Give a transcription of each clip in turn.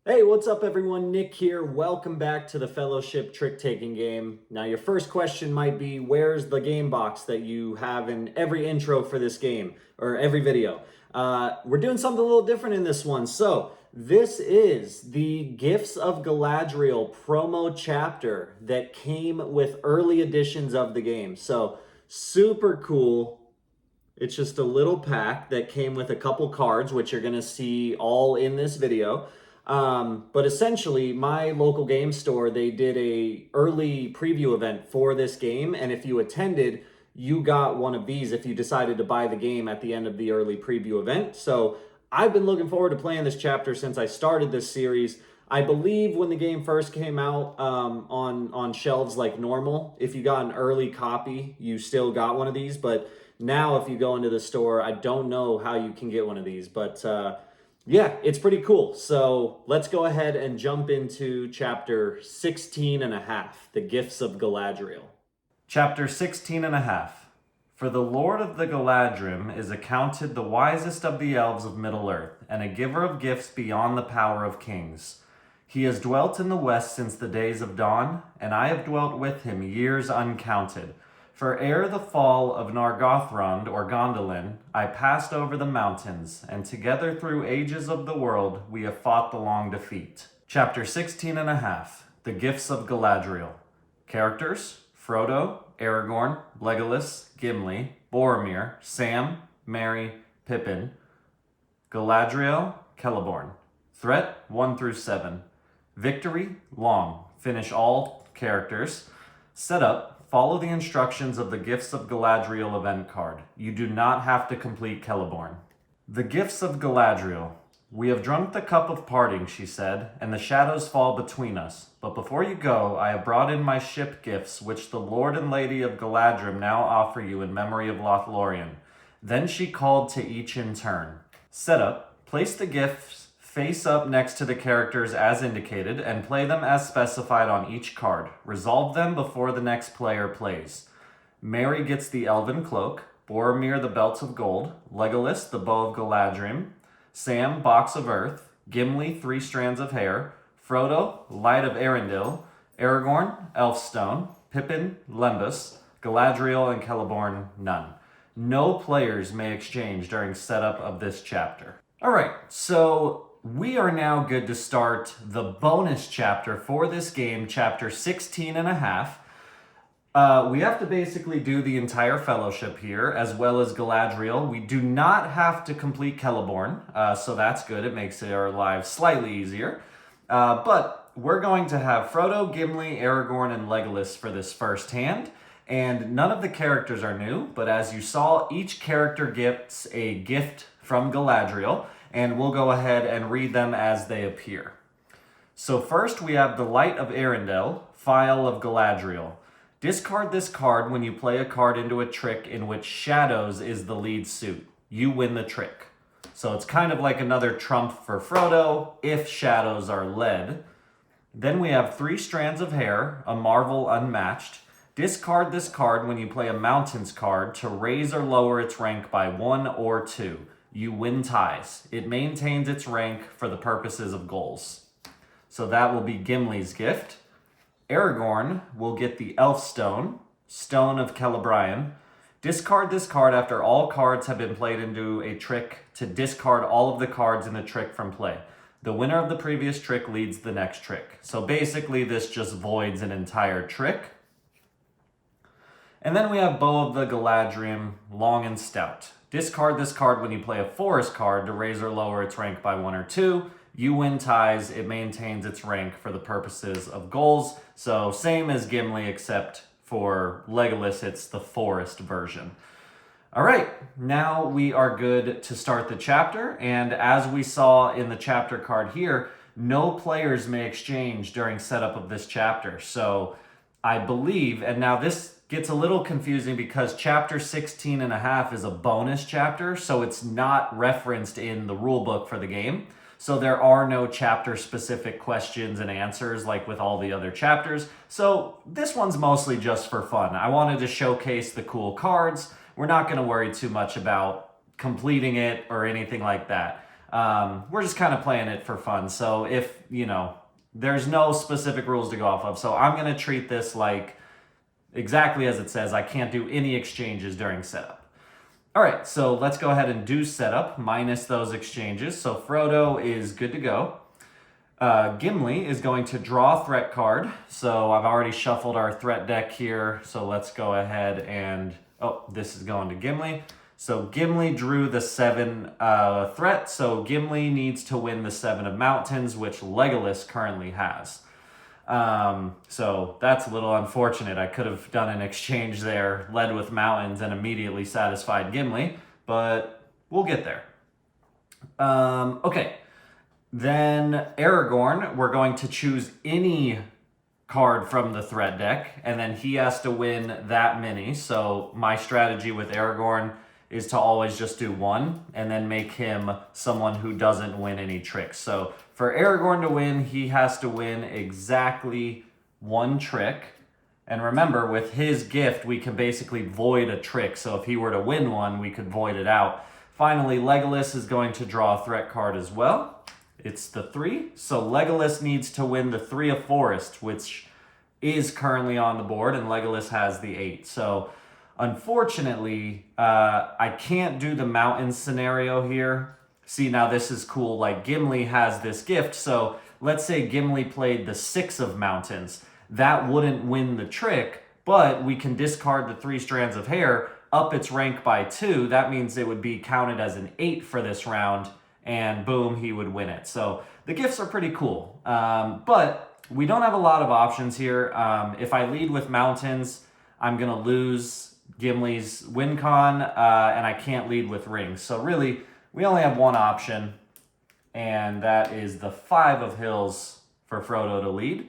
Hey, what's up everyone? Nick here. Welcome back to the Fellowship trick-taking game. Now your first question might be, where's the game box that you have in every intro for this game, or every video? We're doing something a little different in this one. So, this is the Gifts of Galadriel promo chapter that came with early editions of the game. So, super cool. It's just a little pack that came with a couple cards, which you're going to see all in this video. But essentially, my local game store, they did a early preview event for this game. And if you attended, you got one of these if you decided to buy the game at the end of the early preview event. So I've been looking forward to playing this chapter since I started this series. I believe when the game first came out on shelves like normal, if you got an early copy, you still got one of these. But now if you go into the store, I don't know how you can get one of these. But yeah, it's pretty cool. So let's go ahead and jump into chapter 16 and a half, the Gifts of Galadriel. Chapter 16 and a half. For the Lord of the Galadrim is accounted the wisest of the elves of Middle-earth, and a giver of gifts beyond the power of kings. He has dwelt in the west since the days of dawn, and I have dwelt with him years uncounted. For ere the fall of Nargothrond or Gondolin, I passed over the mountains, and together through ages of the world we have fought the long defeat. Chapter 16 and a half. The Gifts of Galadriel. Characters: Frodo, Aragorn, Legolas, Gimli, Boromir, Sam, Merry, Pippin. Galadriel, Celeborn. Threat 1 through 7. Victory, long. Finish all characters. Setup: follow the instructions of the Gifts of Galadriel event card. You do not have to complete Celeborn. The Gifts of Galadriel. We have drunk the cup of parting, she said, and the shadows fall between us. But before you go, I have brought in my ship gifts, which the Lord and Lady of Galadrim now offer you in memory of Lothlorien. Then she called to each in turn. Setup: place the gifts face up next to the characters as indicated, and play them as specified on each card. Resolve them before the next player plays. Merry gets the Elven Cloak, Boromir the Belt of Gold, Legolas the Bow of Galadrim, Sam Box of Earth, Gimli 3 Strands of Hair, Frodo Light of Arendil, Aragorn Elfstone, Pippin Lembas, Galadriel and Celeborn none. No players may exchange during setup of this chapter. Alright, so we are now good to start the bonus chapter for this game, chapter 16 and a half. We have to basically do the entire Fellowship here, as well as Galadriel. We do not have to complete Celeborn, so that's good. It makes our lives slightly easier. But we're going to have Frodo, Gimli, Aragorn, and Legolas for this first hand. And none of the characters are new, but as you saw, each character gets a gift from Galadriel, and we'll go ahead and read them as they appear. So first we have the Light of Arendelle, Phial of Galadriel. Discard this card when you play a card into a trick in which Shadows is the lead suit. You win the trick. So it's kind of like another trump for Frodo if Shadows are led. Then we have 3 Strands of Hair, a marvel unmatched. Discard this card when you play a Mountains card to raise or lower its rank by 1 or 2. You win ties. It maintains its rank for the purposes of goals. So that will be Gimli's gift. Aragorn will get the Elfstone, Stone of Celebrian. Discard this card after all cards have been played into a trick to discard all of the cards in the trick from play. The winner of the previous trick leads the next trick. So basically this just voids an entire trick. And then we have Bow of the Galadrim, Long and Stout. Discard this card when you play a forest card to raise or lower its rank by 1 or 2. You win ties. It maintains its rank for the purposes of goals. So same as Gimli, except for Legolas, it's the forest version. All right, now we are good to start the chapter. And as we saw in the chapter card here, no players may exchange during setup of this chapter. So I believe, and now this gets a little confusing because chapter 16 and a half is a bonus chapter, so it's not referenced in the rule book for the game. So there are no chapter specific questions and answers like with all the other chapters. So this one's mostly just for fun. I wanted to showcase the cool cards. We're not going to worry too much about completing it or anything like that. We're just kind of playing it for fun. So if, there's no specific rules to go off of. So I'm going to treat this like exactly as it says. I can't do any exchanges during setup. All right, so let's go ahead and do setup minus those exchanges. So Frodo is good to go. Gimli is going to draw a threat card. So I've already shuffled our threat deck here. So let's go ahead and, this is going to Gimli. So Gimli drew the 7 threat. So Gimli needs to win the 7 of mountains, which Legolas currently has. So that's a little unfortunate. I could have done an exchange there, led with mountains, and immediately satisfied Gimli, but we'll get there. Okay. Then Aragorn, we're going to choose any card from the threat deck, and then he has to win that many. So my strategy with Aragorn is to always just do 1 and then make him someone who doesn't win any tricks. So for Aragorn to win, he has to win exactly 1 trick. And remember, with his gift, we can basically void a trick. So if he were to win one, we could void it out. Finally, Legolas is going to draw a threat card as well. It's the 3. So Legolas needs to win the 3 of Forest, which is currently on the board, and Legolas has the 8. So unfortunately, I can't do the mountain scenario here. See, now this is cool. Like, Gimli has this gift. So let's say Gimli played the 6 of mountains. That wouldn't win the trick, but we can discard the 3 strands of hair, up its rank by 2. That means it would be counted as an 8 for this round, and boom, he would win it. So the gifts are pretty cool. But we don't have a lot of options here. If I lead with mountains, I'm going to lose Gimli's win con, and I can't lead with rings. So really, we only have one option, and that is the 5 of hills for Frodo to lead.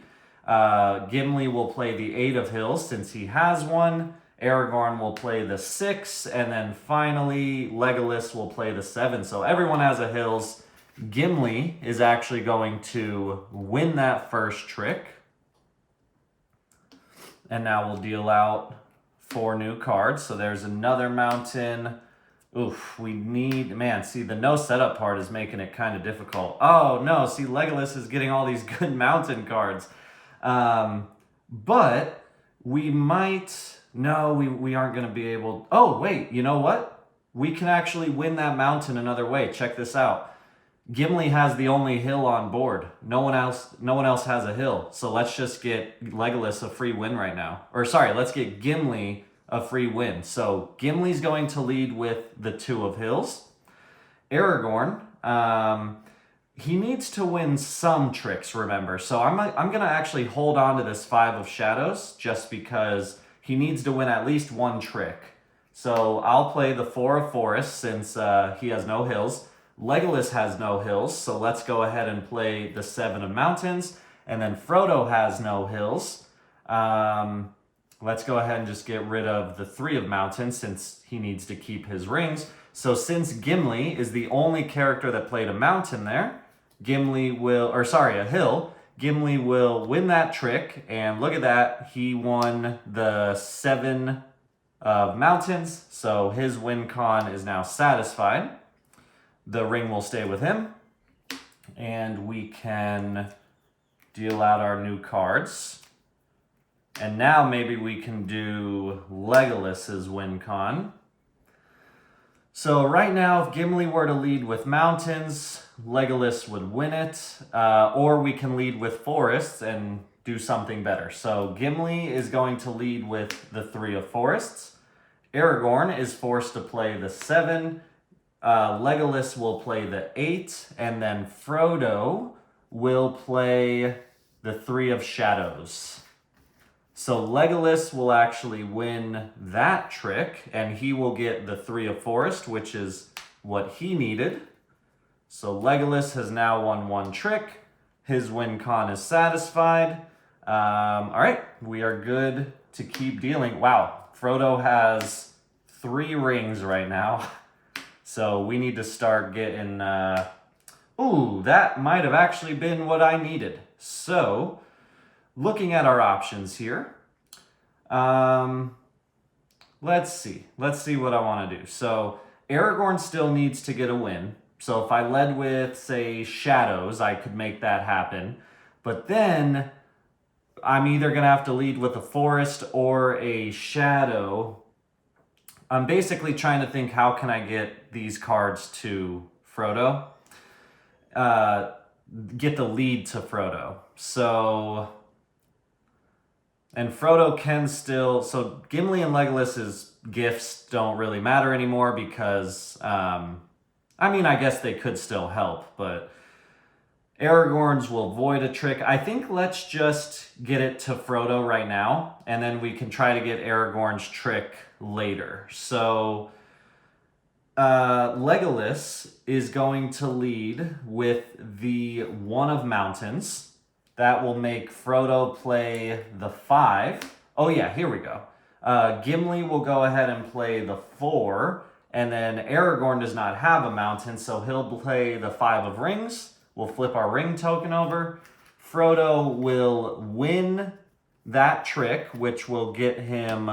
Gimli will play the 8 of hills since he has one. Aragorn will play the 6, and then finally Legolas will play the 7. So everyone has a hills. Gimli is actually going to win that first trick. And now we'll deal out 4 new cards. So there's another mountain. Oof, we need, man, see, the no setup part is making it kind of difficult. Oh, no, see, Legolas is getting all these good mountain cards. But we might, no, we aren't going to be able, oh, wait, you know what? We can actually win that mountain another way. Check this out. Gimli has the only hill on board. No one else has a hill. So let's just get Legolas a free win right now. Or sorry, let's get Gimli a free win. So Gimli's going to lead with the 2 of hills. Aragorn, he needs to win some tricks, remember. So I'm going to actually hold on to this 5 of shadows just because he needs to win at least 1 trick. So I'll play the 4 of forest since he has no hills. Legolas has no hills, so let's go ahead and play the 7 of mountains. And then Frodo has no hills. Let's go ahead and just get rid of the 3 of mountains since he needs to keep his rings. So since Gimli is the only character that played a mountain there, a hill, Gimli will win that trick. And look at that, he won the 7 of mountains. So his win con is now satisfied. The ring will stay with him. And we can deal out our new cards. And now maybe we can do Legolas's win con. So right now, if Gimli were to lead with mountains, Legolas would win it. Or we can lead with forests and do something better. So Gimli is going to lead with the 3 of forests. Aragorn is forced to play the 7. Legolas will play the 8. And then Frodo will play the 3 of shadows. So Legolas will actually win that trick, and he will get the 3 of forest, which is what he needed. So Legolas has now won 1 trick. His win con is satisfied. All right, we are good to keep dealing. Wow, Frodo has 3 rings right now. So we need to start getting... Ooh, that might have actually been what I needed. So... looking at our options here, let's see what I want to do. So Aragorn still needs to get a win. So if I led with, say, shadows, I could make that happen. But then I'm either going to have to lead with a forest or a shadow. I'm basically trying to think, how can I get these cards to Frodo? Get the lead to Frodo. So, and Frodo can still, so Gimli and Legolas's gifts don't really matter anymore because, I guess they could still help, but Aragorn's will void a trick. I think let's just get it to Frodo right now, and then we can try to get Aragorn's trick later. So Legolas is going to lead with the one of mountains. That will make Frodo play the 5. Oh yeah, here we go. Gimli will go ahead and play the 4, and then Aragorn does not have a mountain, so he'll play the 5 of rings. We'll flip our ring token over. Frodo will win that trick, which will get him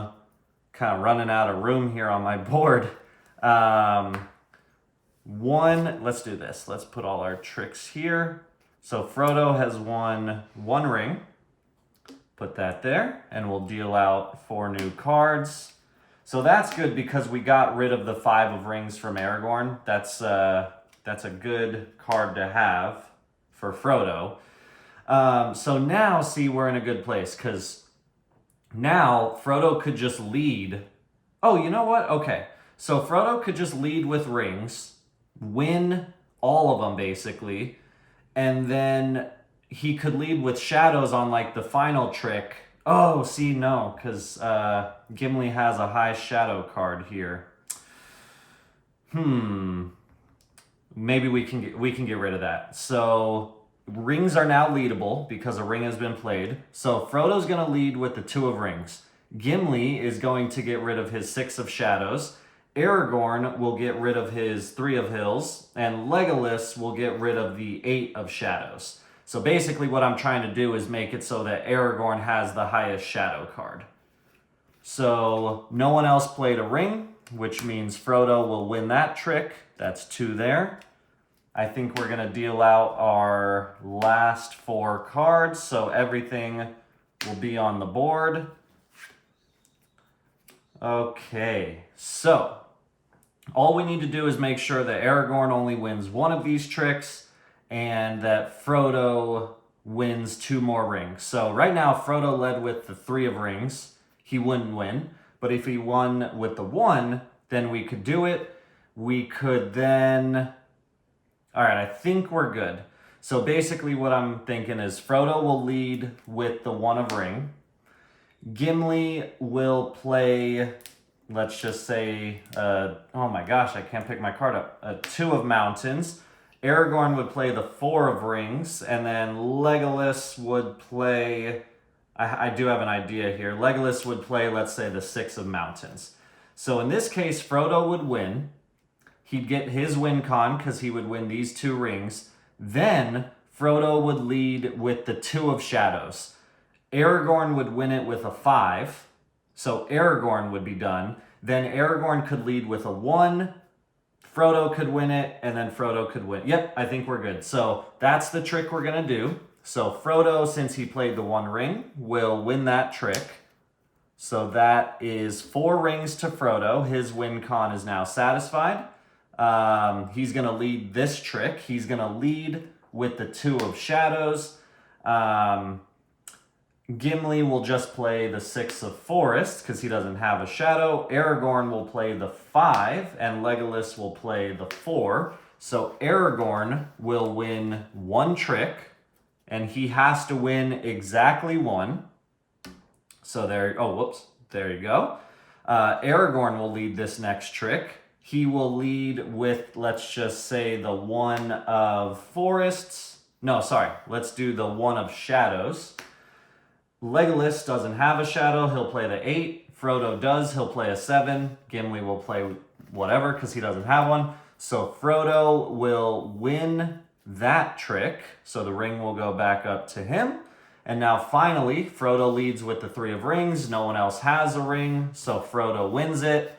kind of running out of room here on my board. Let's do this. Let's put all our tricks here. So Frodo has won 1 ring. Put that there, and we'll deal out 4 new cards. So that's good because we got rid of the 5 of rings from Aragorn. That's a good card to have for Frodo. So now, see, we're in a good place because now Frodo could just lead. Oh, you know what? Okay. So Frodo could just lead with rings, win all of them basically, and then he could lead with shadows on like the final trick. Oh, see, no, because Gimli has a high shadow card here. Maybe we can get rid of that. So rings are now leadable because a ring has been played. So Frodo's going to lead with the 2 of rings. Gimli is going to get rid of his 6 of shadows. Aragorn will get rid of his 3 of hills, and Legolas will get rid of the 8 of shadows. So basically what I'm trying to do is make it so that Aragorn has the highest shadow card. So no one else played a ring, which means Frodo will win that trick. That's 2 there. I think we're going to deal out our last 4 cards, so everything will be on the board. Okay, so all we need to do is make sure that Aragorn only wins 1 of these tricks and that Frodo wins 2 more rings. So right now, Frodo led with the 3 of rings. He wouldn't win. But if he won with the 1, then we could do it. We could then... All right, I think we're good. So basically what I'm thinking is Frodo will lead with the 1 of ring. Gimli will play, let's just say, oh my gosh, I can't pick my card up. 2 of mountains. Aragorn would play the 4 of rings, and then Legolas would play, I do have an idea here. Legolas would play, let's say, the 6 of mountains. So in this case, Frodo would win. He'd get his win con because he would win these 2 rings. Then Frodo would lead with the 2 of shadows. Aragorn would win it with a 5. So Aragorn would be done. Then Aragorn could lead with a 1. Frodo could win it, and then Frodo could win. Yep, I think we're good. So that's the trick we're going to do. So Frodo, since he played the 1 ring, will win that trick. So that is 4 rings to Frodo. His win con is now satisfied. He's going to lead this trick. He's going to lead with the 2 of shadows. Gimli will just play the 6 of forest because he doesn't have a shadow. Aragorn will play the 5 and Legolas will play the 4. So Aragorn will win 1 trick and he has to win exactly 1. So there you go. Aragorn will lead this next trick. He will lead with, let's just say, the 1 of forests. No, sorry. Let's do the 1 of shadows. Legolas doesn't have a shadow. He'll play the 8. Frodo does. He'll play a 7. Gimli will play whatever because he doesn't have one. So Frodo will win that trick. So the ring will go back up to him. And now finally, Frodo leads with the 3 of rings. No one else has a ring. So Frodo wins it.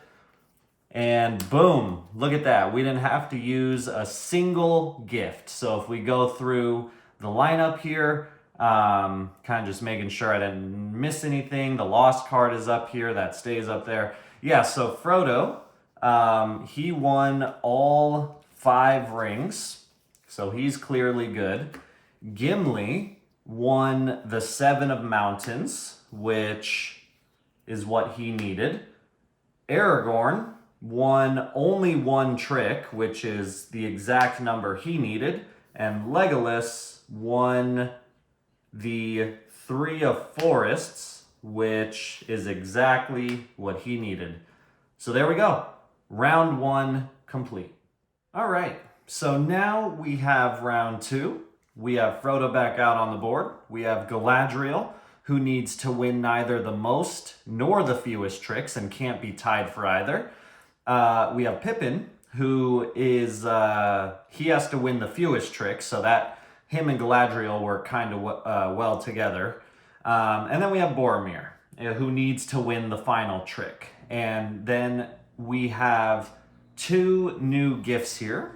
And boom, look at that. We didn't have to use a single gift. So if we go through the lineup here, kind of just making sure I didn't miss anything. The lost card is up here. That stays up there. Yeah, so Frodo, he won all 5 rings. So he's clearly good. Gimli won the 7 of Mountains, which is what he needed. Aragorn won only 1 trick, which is the exact number he needed. And Legolas won the 3 of Forests, which is exactly what he needed. So there we go. Round 1 complete. All right, so now we have round 2. We have Frodo back out on the board. We have Galadriel, who needs to win neither the most nor the fewest tricks and can't be tied for either. We have Pippin, who is, he has to win the fewest tricks, so that him and Galadriel work kind of well together. And then we have Boromir, who needs to win the final trick. And then we have 2 new gifts here.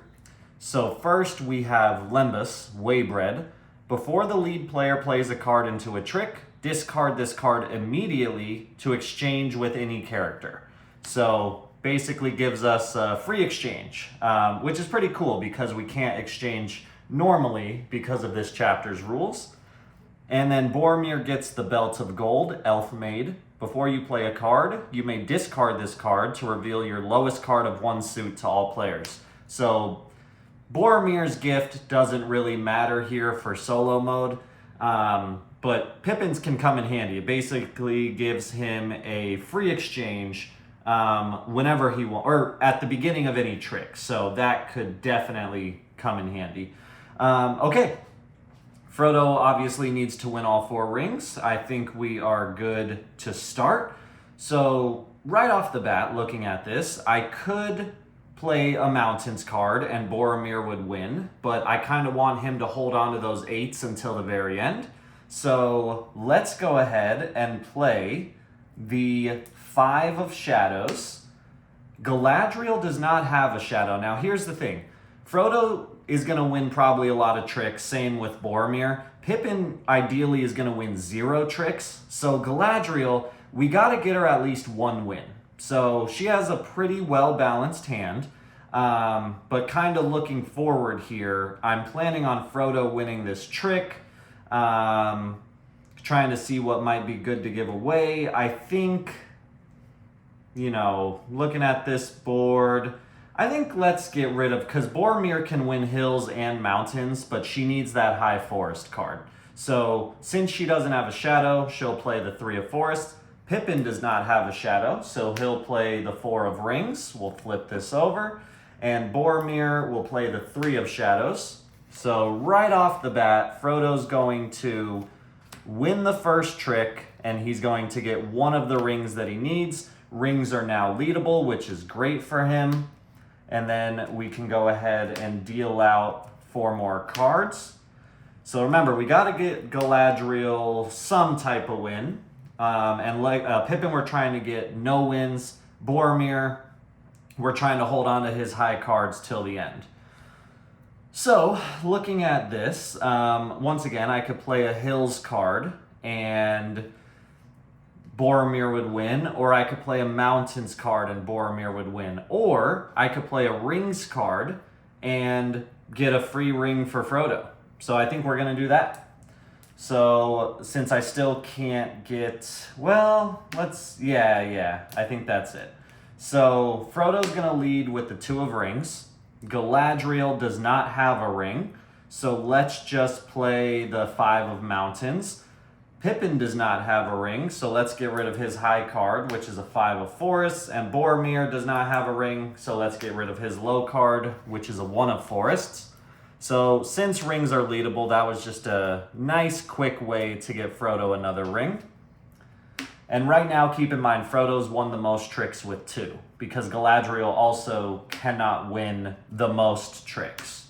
So first we have Lembas, Waybread. Before the lead player plays a card into a trick, discard this card immediately to exchange with any character. So basically gives us a free exchange, which is pretty cool because we can't exchange normally because of this chapter's rules. And then Boromir gets the Belt of Gold, Elf Maid. Before you play a card, you may discard this card to reveal your lowest card of 1 suit to all players. So Boromir's gift doesn't really matter here for solo mode, but Pippin's can come in handy. It basically gives him a free exchange whenever he wants, or at the beginning of any trick. So that could definitely come in handy. Okay, Frodo obviously needs to win all 4 rings. I think we are good to start. So right off the bat, looking at this, I could play a Mountains card and Boromir would win, but I kind of want him to hold on to those 8s until the very end. So let's go ahead and play the 5 of Shadows. Galadriel does not have a shadow. Now here's the thing. Frodo is going to win probably a lot of tricks, same with Boromir. Pippin ideally is going to win 0 tricks. So Galadriel, we got to get her at least 1 win. So she has a pretty well-balanced hand, but kind of looking forward here, I'm planning on Frodo winning this trick, trying to see what might be good to give away. I think, looking at this board, I think let's get rid of, because Boromir can win hills and mountains, but she needs that high forest card. So since she doesn't have a shadow, she'll play the 3 of Forests. Pippin does not have a shadow, so he'll play the 4 of Rings. We'll flip this over. And Boromir will play the 3 of Shadows. So right off the bat, Frodo's going to win the first trick, and he's going to get 1 of the rings that he needs. Rings are now leadable, which is great for him. And then we can go ahead and deal out 4 more cards. So remember, we got to get Galadriel some type of win. And like Pippin, we're trying to get no wins. Boromir, we're trying to hold on to his high cards till the end. So, looking at this, once again, I could play a Hills card and Boromir would win, or I could play a Mountains card and Boromir would win, or I could play a Rings card and get a free ring for Frodo. So I think we're going to do that. So, since I still can't get, well, yeah, I think that's it. So, Frodo's going to lead with the 2 of Rings. Galadriel does not have a ring, so let's just play the 5 of Mountains. Pippin does not have a ring, so let's get rid of his high card, which is a 5 of Forests. And Boromir does not have a ring, so let's get rid of his low card, which is a 1 of Forests. So since rings are leadable, that was just a nice quick way to get Frodo another ring. And right now, keep in mind, Frodo's won the most tricks with 2, because Galadriel also cannot win the most tricks.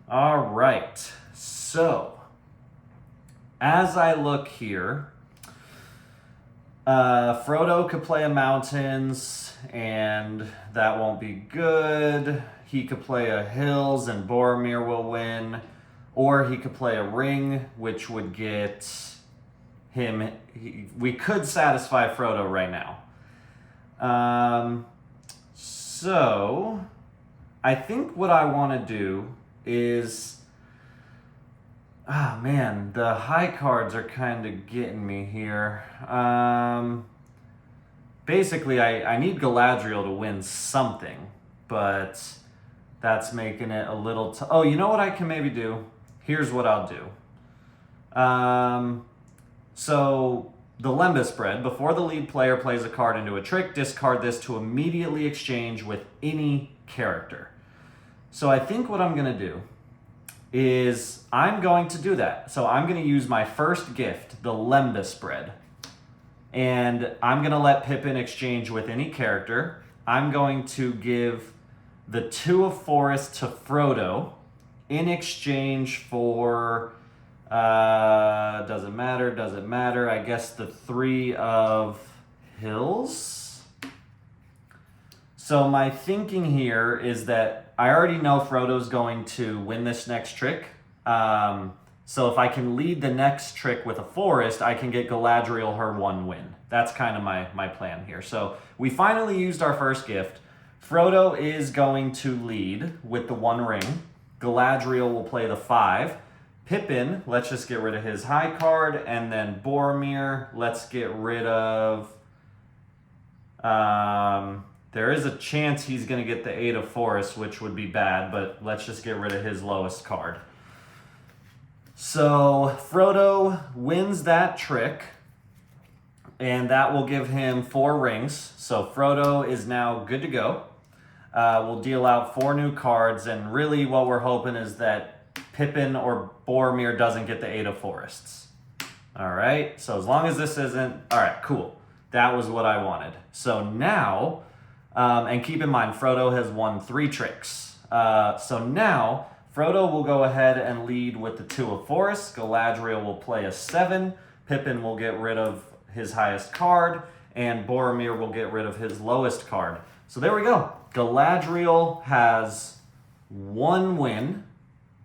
All right, so as I look here, Frodo could play a mountains, and that won't be good. He could play a hills, and Boromir will win. Or he could play a ring, which would get him... we could satisfy Frodo right now. So, I think what I want to do is... Ah, man, the high cards are kind of getting me here. Basically, I need Galadriel to win something, but that's making it a little... oh, you know what I can maybe do? Here's what I'll do. So, the Lembas spread. Before the lead player plays a card into a trick, discard this to immediately exchange with any character. So I think what I'm going to do is I'm going to do that. So I'm going to use my first gift, the Lembas spread. And I'm going to let Pippin exchange with any character. I'm going to give the 2 of Forest to Frodo in exchange for, doesn't matter. I guess the 3 of Hills. So my thinking here is that I already know Frodo's going to win this next trick. So if I can lead the next trick with a forest, I can get Galadriel her 1 win. That's kind of my plan here. So we finally used our first gift. Frodo is going to lead with the 1 ring. Galadriel will play the 5. Pippin, let's just get rid of his high card. And then Boromir, let's get rid of... there is a chance he's going to get the 8 of Forest, which would be bad, but let's just get rid of his lowest card. So Frodo wins that trick, and that will give him 4 rings. So Frodo is now good to go. We'll deal out 4 new cards, and really what we're hoping is that Pippin or Boromir doesn't get the 8 of Forests. All right, so as long as this isn't... all right, cool. That was what I wanted. So now... and keep in mind, Frodo has won 3 tricks. So now, Frodo will go ahead and lead with the 2 of Forest. Galadriel will play a 7. Pippin will get rid of his highest card. And Boromir will get rid of his lowest card. So there we go. Galadriel has 1 win.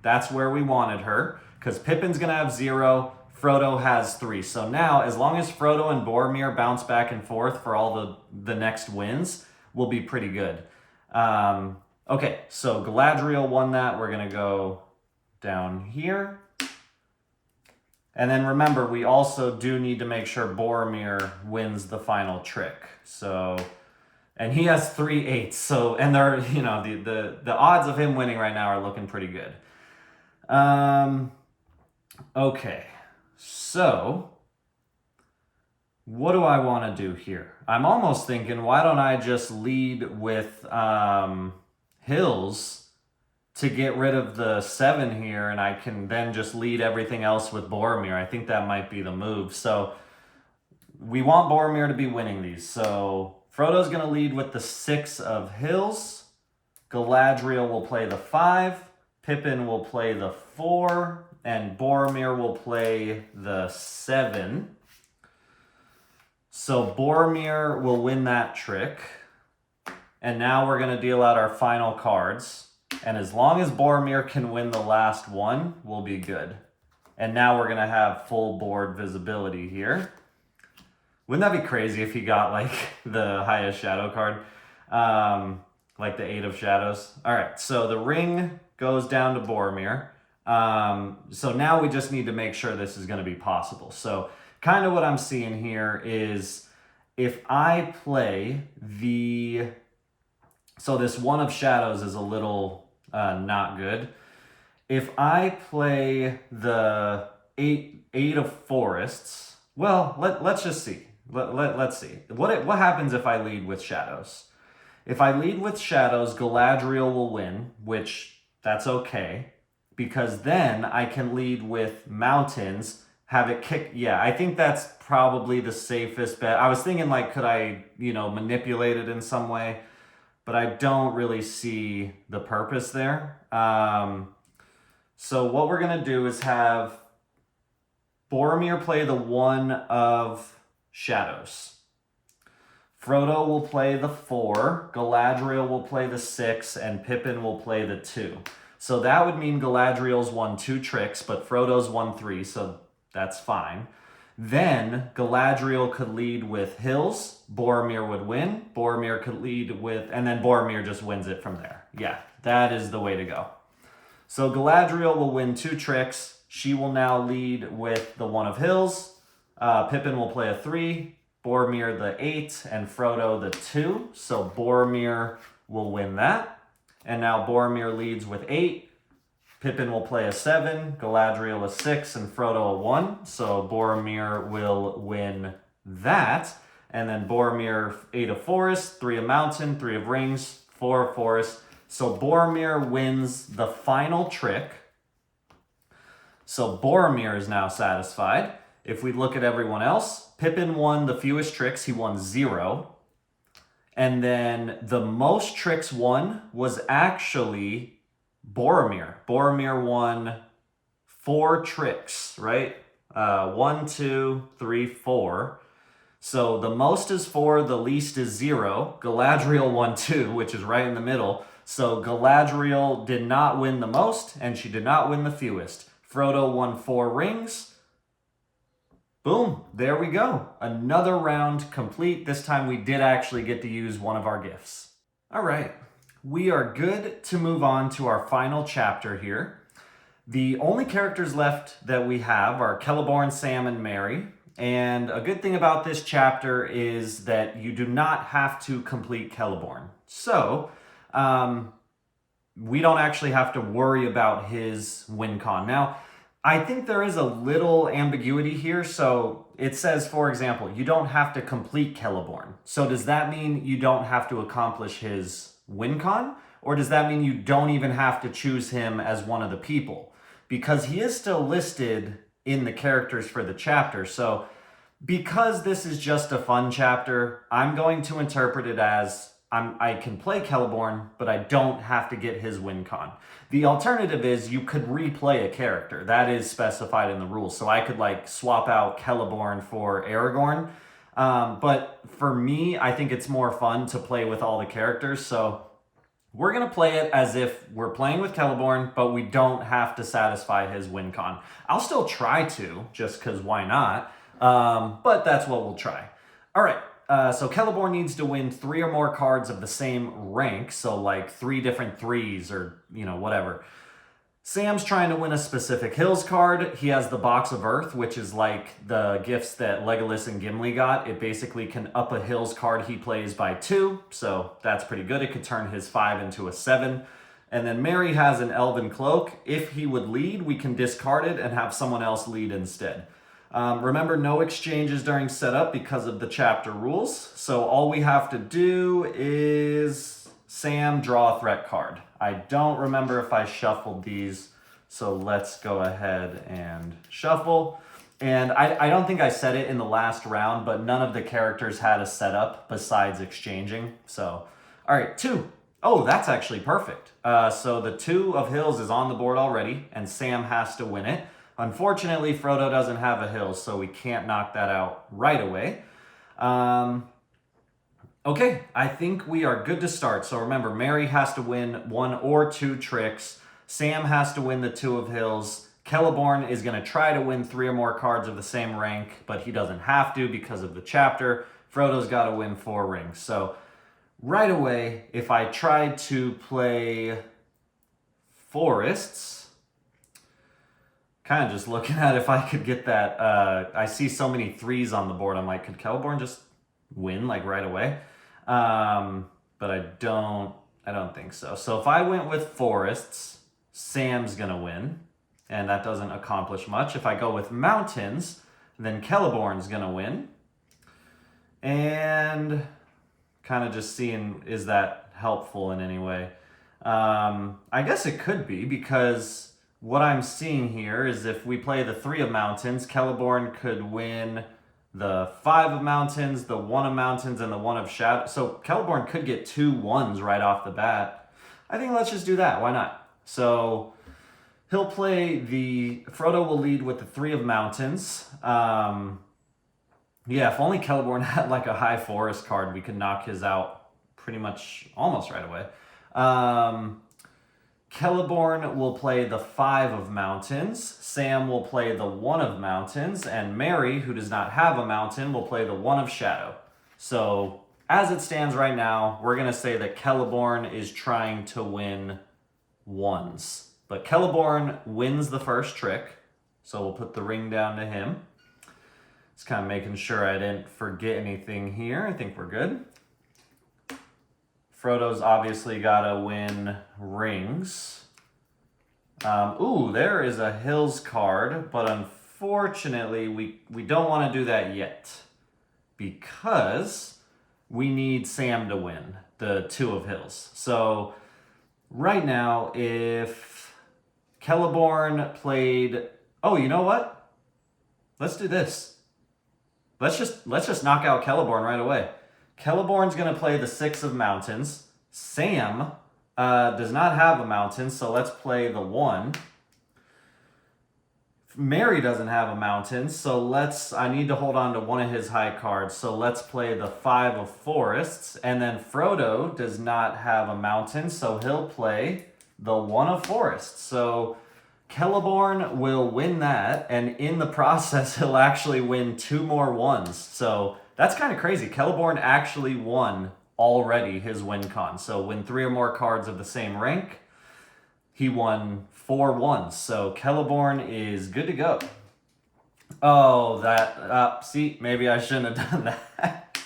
That's where we wanted her. Because Pippin's going to have 0. Frodo has 3. So now, as long as Frodo and Boromir bounce back and forth for all the next wins... will be pretty good. Okay, so Galadriel won that. We're going to go down here. And then remember, we also do need to make sure Boromir wins the final trick. So, and he has 3 8s. So, and they're, you know, the odds of him winning right now are looking pretty good. Okay, so... what do I want to do here? I'm almost thinking, why don't I just lead with Hills to get rid of the 7 here, and I can then just lead everything else with Boromir. I think that might be the move. So we want Boromir to be winning these. So Frodo's going to lead with the 6 of Hills. Galadriel will play the 5. Pippin will play the 4. And Boromir will play the 7. So Boromir will win that trick. And now we're going to deal out our final cards. And as long as Boromir can win the last one, we'll be good. And now we're going to have full board visibility here. Wouldn't that be crazy if he got like the highest shadow card? Like the 8 of Shadows. All right, so the ring goes down to Boromir. So now we just need to make sure this is going to be possible. So kind of what I'm seeing here is if I play the... so this 1 of Shadows is a little not good. If I play the 8 of Forests, well, let's just see. Let's see. What happens if I lead with Shadows? If I lead with Shadows, Galadriel will win, which that's okay. Because then I can lead with Mountains, have it kick. Yeah, I think that's probably the safest bet. I was thinking like, could I, manipulate it in some way? But I don't really see the purpose there. So what we're going to do is have Boromir play the 1 of shadows. Frodo will play the 4, Galadriel will play the 6, and Pippin will play the 2. So that would mean Galadriel's won 2 tricks, but Frodo's won 3, so that's fine. Then Galadriel could lead with hills, Boromir would win, Boromir could lead with, and then Boromir just wins it from there. Yeah, that is the way to go. So Galadriel will win 2 tricks. She will now lead with the 1 of hills. Pippin will play a 3, Boromir the 8, and Frodo the 2. So Boromir will win that. And now Boromir leads with 8. Pippin will play a 7, Galadriel a 6, and Frodo a 1. So Boromir will win that. And then Boromir 8 of forest, 3 of mountain, 3 of rings, 4 of forest. So Boromir wins the final trick. So Boromir is now satisfied. If we look at everyone else, Pippin won the fewest tricks. He won 0. And then the most tricks won was actually Boromir. Boromir won 4 tricks, right? 1, 2, 3, 4. So the most is 4, the least is 0. Galadriel won 2, which is right in the middle. So Galadriel did not win the most, and she did not win the fewest. Frodo won 4 rings. Boom, there we go. Another round complete. This time we did actually get to use one of our gifts. All right, we are good to move on to our final chapter here. The only characters left that we have are Celeborn, Sam, and Merry. And a good thing about this chapter is that you do not have to complete Celeborn. So, we don't actually have to worry about his win con. Now, I think there is a little ambiguity here. So it says, for example, you don't have to complete Celeborn. So does that mean you don't have to accomplish his win con? Or does that mean you don't even have to choose him as one of the people? Because he is still listed in the characters for the chapter. So because this is just a fun chapter, I'm going to interpret it as I can play Celeborn, but I don't have to get his win con. The alternative is you could replay a character. That is specified in the rules. So I could like swap out Celeborn for Aragorn. But for me, I think it's more fun to play with all the characters. So we're going to play it as if we're playing with Celeborn, but we don't have to satisfy his win con. I'll still try to, just because why not? But that's what we'll try. All right. So Celeborn needs to win 3 or more cards of the same rank. So like 3 different 3s or, whatever. Sam's trying to win a specific Hills card. He has the Box of Earth, which is like the gifts that Legolas and Gimli got. It basically can up a Hills card he plays by 2. So that's pretty good. It could turn his 5 into a 7. And then Merry has an Elven Cloak. If he would lead, we can discard it and have someone else lead instead. Remember, no exchanges during setup because of the chapter rules. So all we have to do is Sam draw a threat card. I don't remember if I shuffled these, so let's go ahead and shuffle. And I don't think I said it in the last round, but none of the characters had a setup besides exchanging. So, all right, 2. Oh, that's actually perfect. So the 2 of Hills is on the board already, and Sam has to win it. Unfortunately, Frodo doesn't have a hill, so we can't knock that out right away. Okay, I think we are good to start. So remember, Merry has to win 1 or 2 tricks. Sam has to win the 2 of hills. Celeborn is going to try to win 3 or more cards of the same rank, but he doesn't have to because of the chapter. Frodo's got to win 4 rings. So right away, if I tried to play forests, kind of just looking at if I could get that. I see so many 3s on the board. I'm like, could Celeborn just win like right away? But I don't think so. So if I went with forests, Sam's gonna win, and that doesn't accomplish much. If I go with mountains, then Celeborn's gonna win. And kind of just seeing, is that helpful in any way? I guess it could be, because what I'm seeing here is if we play the 3 of mountains, Celeborn could win the 5 of mountains, the 1 of mountains, and the 1 of shadow. So Celeborn could get 2 1s right off the bat. I think let's just do that. Why not? So he'll play Frodo will lead with the 3 of mountains. Yeah, if only Celeborn had like a high forest card, we could knock his out pretty much almost right away. Celeborn will play the 5 of mountains, Sam will play the 1 of mountains, and Mary, who does not have a mountain, will play the 1 of shadow. So, as it stands right now, we're going to say that Celeborn is trying to win ones. But Celeborn wins the first trick, so we'll put the ring down to him. Just kind of making sure I didn't forget anything here. I think we're good. Frodo's obviously got to win rings. Ooh, there is a Hills card, but unfortunately we don't want to do that yet because we need Sam to win the 2 of Hills. So right now, if Celeborn played... Oh, you know what? Let's do this. Let's just knock out Celeborn right away. Celeborn's going to play the 6 of mountains. Sam does not have a mountain, so let's play the 1. Mary doesn't have a mountain, so I need to hold on to one of his high cards, so let's play the 5 of forests. And then Frodo does not have a mountain, so he'll play the 1 of forests. So Celeborn will win that, and in the process, he'll actually win 2 more ones. So that's kind of crazy. Celeborn actually won already his win con. So win 3 or more cards of the same rank, he won 4 ones. So Celeborn is good to go. Oh, see, maybe I shouldn't have done that.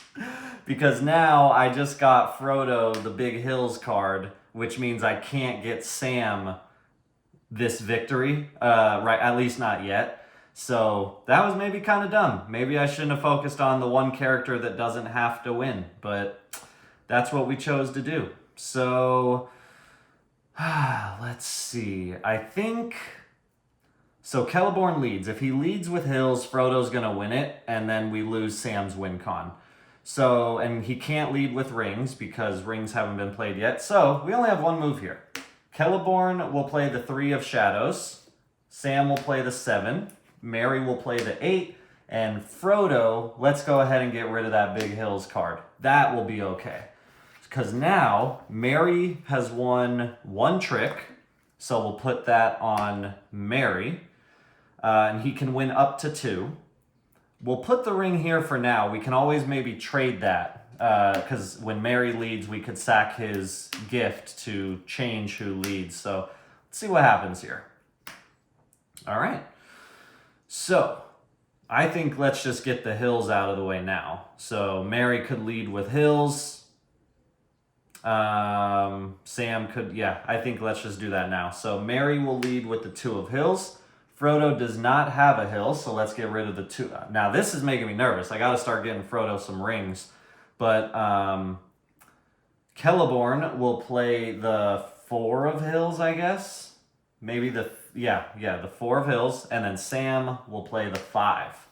Because now I just got Frodo the Big Hills card, which means I can't get Sam this victory, right? At least not yet. So that was maybe kind of dumb. Maybe I shouldn't have focused on the one character that doesn't have to win, but that's what we chose to do. So let's see. I think so. Celeborn leads. If he leads with Hills, Frodo's gonna win it, and then we lose Sam's win con. So, and he can't lead with rings because rings haven't been played yet. So we only have one move here. Celeborn will play the 3 of shadows. Sam will play the 7. Mary will play the 8. And Frodo, let's go ahead and get rid of that Big Hills card. That will be okay. Because now Mary has won 1 trick. So we'll put that on Mary. And he can win up to 2. We'll put the ring here for now. We can always maybe trade that. Because when Mary leads, we could sack his gift to change who leads. So let's see what happens here. All right. So I think let's just get the Hills out of the way now. So Mary could lead with Hills. Sam could, yeah, I think let's just do that now. So Mary will lead with the 2 of Hills. Frodo does not have a hill, so let's get rid of the 2. Now this is making me nervous. I got to start getting Frodo some rings. But Celeborn will play the 4 of Hills, I guess. Maybe the 4 of Hills. And then Sam will play the 5.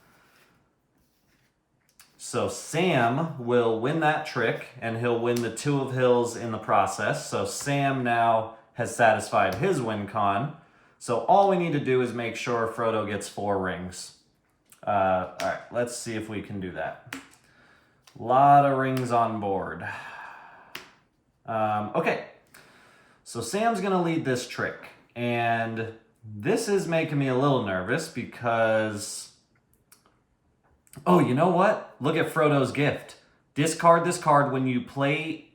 So Sam will win that trick, and he'll win the 2 of Hills in the process. So Sam now has satisfied his win con. So all we need to do is make sure Frodo gets 4 rings. All right, let's see if we can do that. A lot of rings on board. Okay, so Sam's gonna lead this trick, and this is making me a little nervous because, oh, you know what? Look at Frodo's gift. Discard this card when you play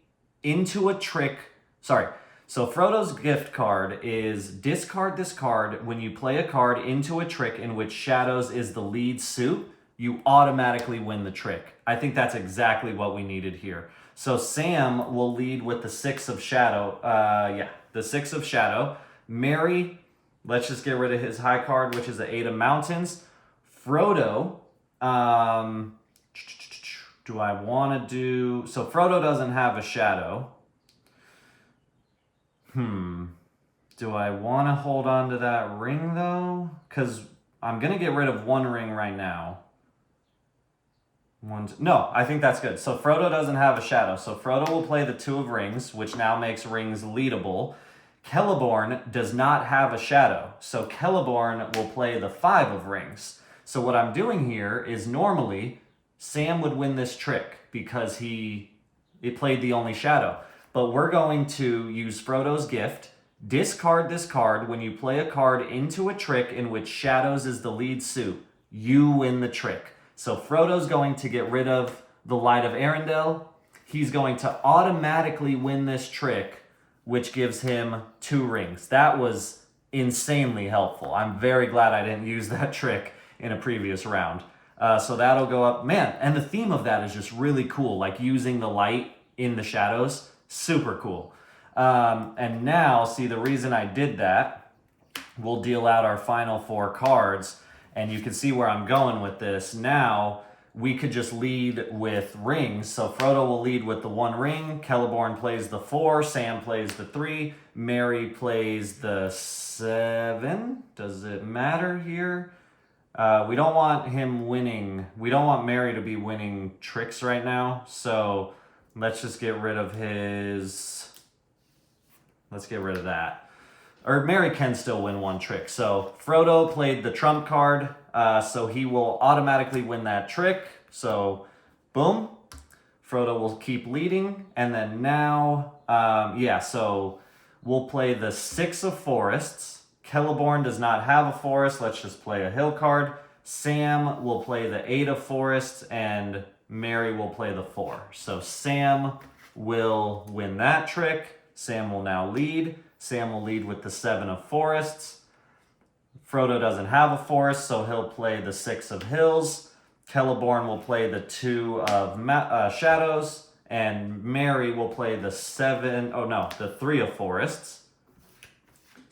into a trick. Sorry, so Frodo's gift card is discard this card when you play a card into a trick in which Shadows is the lead suit. You automatically win the trick. I think that's exactly what we needed here. So Sam will lead with the 6 of shadow. The 6 of shadow. Mary, let's just get rid of his high card, which is the 8 of mountains. Frodo, do I want to do... So Frodo doesn't have a shadow. Do I want to hold on to that ring, though? Because I'm going to get rid of 1 ring right now. No, I think that's good. So Frodo doesn't have a shadow. So Frodo will play the 2 of rings, which now makes rings leadable. Celeborn does not have a shadow. So Celeborn will play the 5 of rings. So what I'm doing here is normally Sam would win this trick because it played the only shadow. But we're going to use Frodo's gift. Discard this card. When you play a card into a trick in which shadows is the lead suit, you win the trick. So Frodo's going to get rid of the Light of Arendelle. He's going to automatically win this trick, which gives him 2 rings. That was insanely helpful. I'm very glad I didn't use that trick in a previous round. So that'll go up. Man, and the theme of that is just really cool. Like using the light in the shadows. Super cool. And now, see, the reason I did that, we'll deal out our final 4 cards. And you can see where I'm going with this. Now, we could just lead with rings. So Frodo will lead with the 1 ring. Celeborn plays the 4. Sam plays the 3. Merry plays the 7. Does it matter here? We don't want him winning. We don't want Merry to be winning tricks right now. So let's just get rid of his... Let's get rid of that. Or Merry can still win 1 trick. So Frodo played the trump card, so he will automatically win that trick. So boom, Frodo will keep leading. And then now, so we'll play the 6 of forests. Celeborn does not have a forest. Let's just play a hill card. Sam will play the 8 of forests, and Merry will play the 4. So Sam will win that trick. Sam will now lead. Sam will lead with the 7 of forests. Frodo doesn't have a forest, so he'll play the 6 of hills. Celeborn will play the 2 of shadows. And Merry will play the 3 of forests.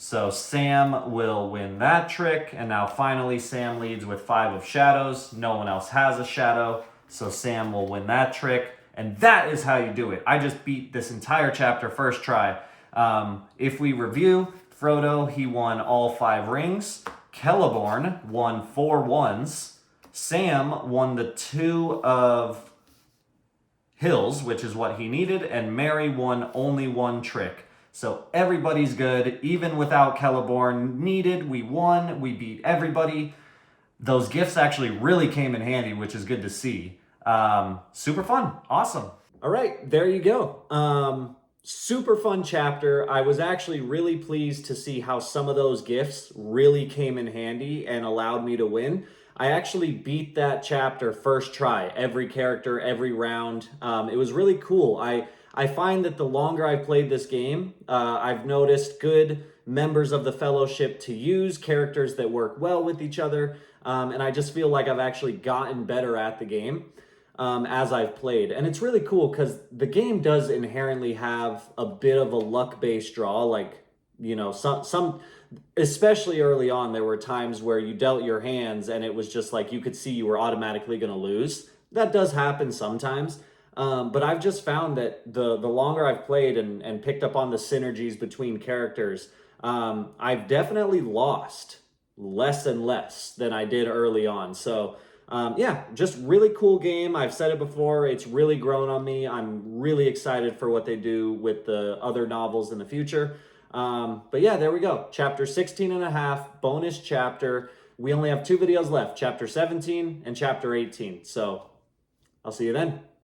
So Sam will win that trick. And now finally Sam leads with 5 of shadows. No one else has a shadow. So Sam will win that trick. And that is how you do it. I just beat this entire chapter first try. If we review, Frodo, he won all 5 rings. Celeborn won 4 ones. Sam won the 2 of hills, which is what he needed. And Merry won only 1 trick. So everybody's good. Even without Celeborn needed, we won. We beat everybody. Those gifts actually really came in handy, which is good to see. Super fun. Awesome. All right, there you go. Super fun chapter. I was actually really pleased to see how some of those gifts really came in handy and allowed me to win. I actually beat that chapter first try, every character, every round. It was really cool. I find that the longer I've played this game, I've noticed good members of the Fellowship to use, characters that work well with each other, and I just feel like I've actually gotten better at the game as I've played. And it's really cool because the game does inherently have a bit of a luck-based draw. Like, you know, some especially early on, there were times where you dealt your hands and it was just like you could see you were automatically going to lose. That does happen sometimes. But I've just found that the longer I've played and picked up on the synergies between characters, I've definitely lost less and less than I did early on. So just really cool game. I've said it before, it's really grown on me. I'm really excited for what they do with the other novels in the future. But yeah, there we go. Chapter 16 and a half, bonus chapter. We only have 2 videos left, chapter 17 and chapter 18. So I'll see you then.